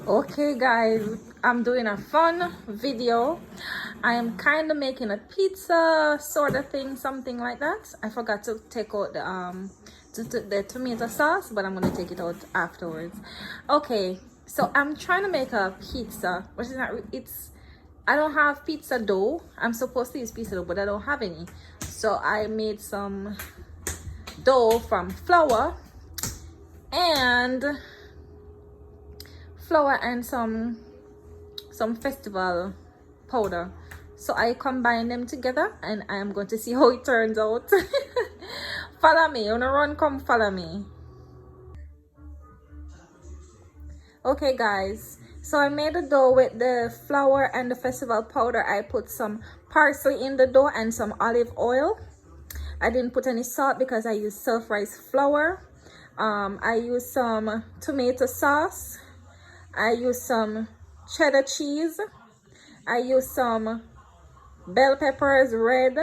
Okay guys, I'm doing a fun video. I am kind of making a pizza sort of thing, something like that. I forgot to take out the tomato sauce, but I'm gonna take it out afterwards. Okay, so I'm trying to make a pizza, which is not, I don't have pizza dough. I'm supposed to use pizza dough, but I don't have any. So I made some dough from flour and some festival powder. So I combine them together and I am going to see how it turns out. Follow me. You wanna run? Come follow me. Okay guys, so I made the dough with the flour and the festival powder. I put some parsley in the dough and some olive oil. I didn't put any salt because I used self-rice flour. I used some tomato sauce. I used some cheddar cheese. I used some bell peppers, red,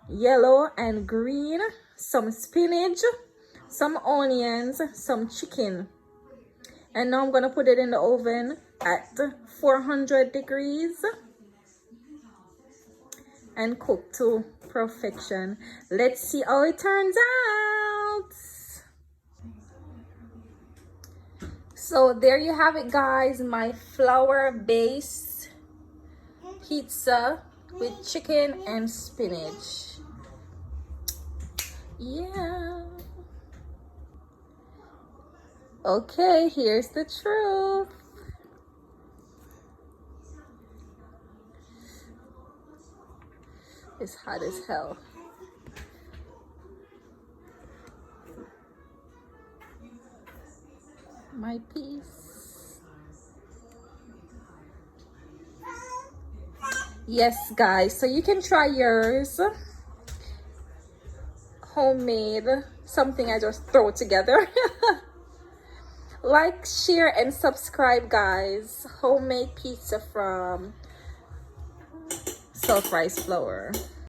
yellow, and green. Some spinach, some onions, some chicken. And now I'm going to put it in the oven at 400 degrees and cook to perfection. Let's see how it turns out. So there you have it guys, my flour based pizza with chicken and spinach. Yeah. Okay, here's the truth. It's hot as hell. My piece. Yes guys, so you can try yours. Homemade, something I just throw together. Like, share, and subscribe guys. Homemade pizza from self-rice flour.